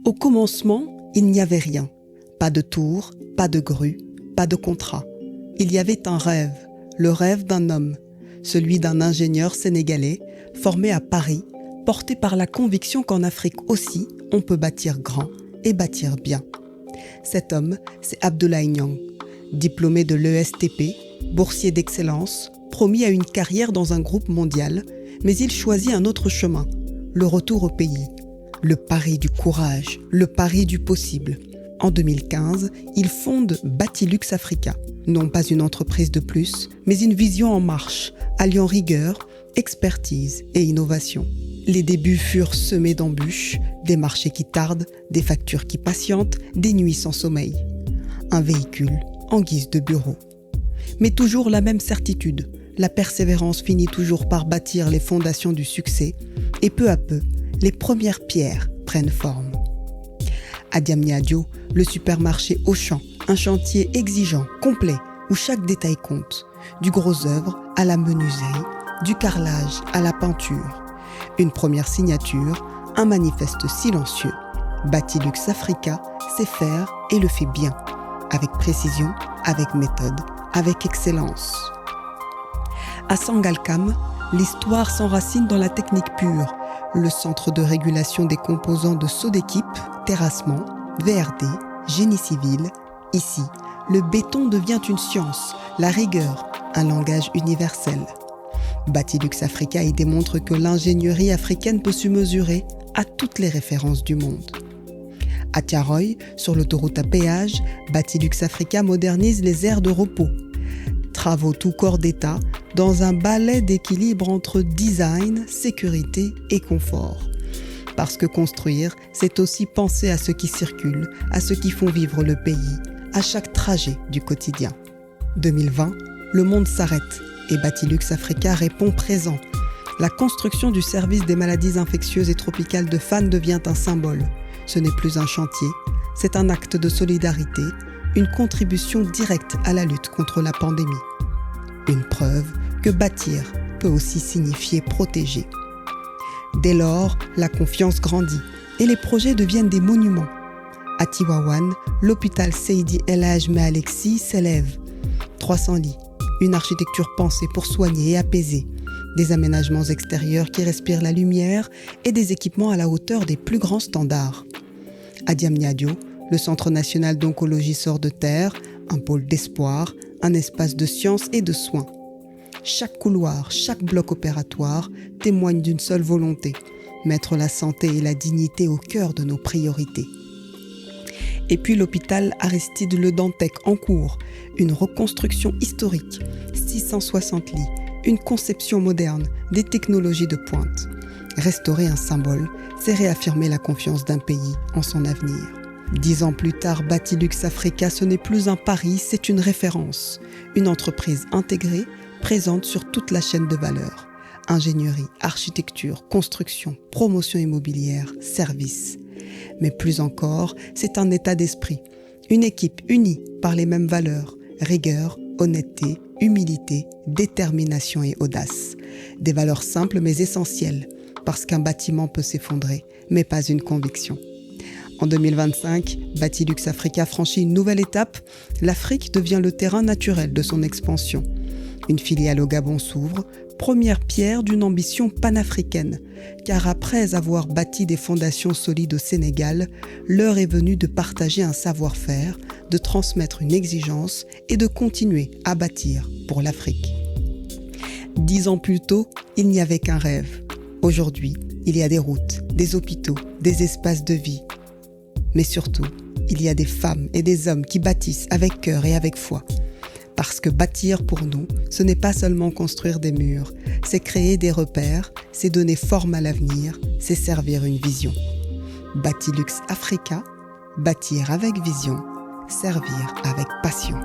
Au commencement, il n'y avait rien. Pas de tour, pas de grue, pas de contrat. Il y avait un rêve, le rêve d'un homme, celui d'un ingénieur sénégalais formé à Paris, porté par la conviction qu'en Afrique aussi, on peut bâtir grand et bâtir bien. Cet homme, c'est Abdoulaye Niang, diplômé de l'ESTP, boursier d'excellence, promis à une carrière dans un groupe mondial, mais il choisit un autre chemin, le retour au pays. Le pari du courage, le pari du possible. En 2015, il fonde Batilux Africa, non pas une entreprise de plus, mais une vision en marche, alliant rigueur, expertise et innovation. Les débuts furent semés d'embûches, des marchés qui tardent, des factures qui patientent, des nuits sans sommeil. Un véhicule en guise de bureau. Mais toujours la même certitude, la persévérance finit toujours par bâtir les fondations du succès et peu à peu, les premières pierres prennent forme. À Diamniadio, le supermarché Auchan, un chantier exigeant, complet, où chaque détail compte, du gros œuvre à la menuiserie, du carrelage à la peinture. Une première signature, un manifeste silencieux. Batilux Africa sait faire et le fait bien, avec précision, avec méthode, avec excellence. À Sangalkam, l'histoire s'enracine dans la technique pure, le centre de régulation des composants de saut d'équipe, terrassement, VRD, génie civil. Ici, le béton devient une science, la rigueur, un langage universel. Batilux Africa y démontre que l'ingénierie africaine peut se mesurer à toutes les références du monde. À Tiaroy, sur l'autoroute à péage, Batilux Africa modernise les aires de repos. Travaux tout corps d'État dans un balai d'équilibre entre design, sécurité et confort. Parce que construire, c'est aussi penser à ceux qui circulent, à ceux qui font vivre le pays, à chaque trajet du quotidien. 2020, le monde s'arrête et Batilux Africa répond présent. La construction du service des maladies infectieuses et tropicales de Fann devient un symbole. Ce n'est plus un chantier, c'est un acte de solidarité, une contribution directe à la lutte contre la pandémie. Une preuve que bâtir peut aussi signifier protéger. Dès lors, la confiance grandit et les projets deviennent des monuments. À Tivaouane, l'hôpital Seydi El Hadj Alexis s'élève. 300 lits, une architecture pensée pour soigner et apaiser, des aménagements extérieurs qui respirent la lumière et des équipements à la hauteur des plus grands standards. À Diamniadio, le Centre national d'oncologie sort de terre, un pôle d'espoir, un espace de science et de soins. Chaque couloir, chaque bloc opératoire témoigne d'une seule volonté, mettre la santé et la dignité au cœur de nos priorités. Et puis l'hôpital Aristide Le Dantec en cours, une reconstruction historique, 660 lits, une conception moderne, des technologies de pointe. Restaurer un symbole, c'est réaffirmer la confiance d'un pays en son avenir. 10 ans plus tard, Batilux Africa, ce n'est plus un pari, c'est une référence. Une entreprise intégrée, présente sur toute la chaîne de valeur. Ingénierie, architecture, construction, promotion immobilière, services. Mais plus encore, c'est un état d'esprit. Une équipe unie par les mêmes valeurs, rigueur, honnêteté, humilité, détermination et audace. Des valeurs simples mais essentielles, parce qu'un bâtiment peut s'effondrer, mais pas une conviction. En 2025, Batilux Africa franchit une nouvelle étape. L'Afrique devient le terrain naturel de son expansion. Une filiale au Gabon s'ouvre, première pierre d'une ambition panafricaine. Car après avoir bâti des fondations solides au Sénégal, l'heure est venue de partager un savoir-faire, de transmettre une exigence et de continuer à bâtir pour l'Afrique. 10 ans plus tôt, il n'y avait qu'un rêve. Aujourd'hui, il y a des routes, des hôpitaux, des espaces de vie. Mais surtout, il y a des femmes et des hommes qui bâtissent avec cœur et avec foi. Parce que bâtir pour nous, ce n'est pas seulement construire des murs, c'est créer des repères, c'est donner forme à l'avenir, c'est servir une vision. Batilux Africa, bâtir avec vision, servir avec passion.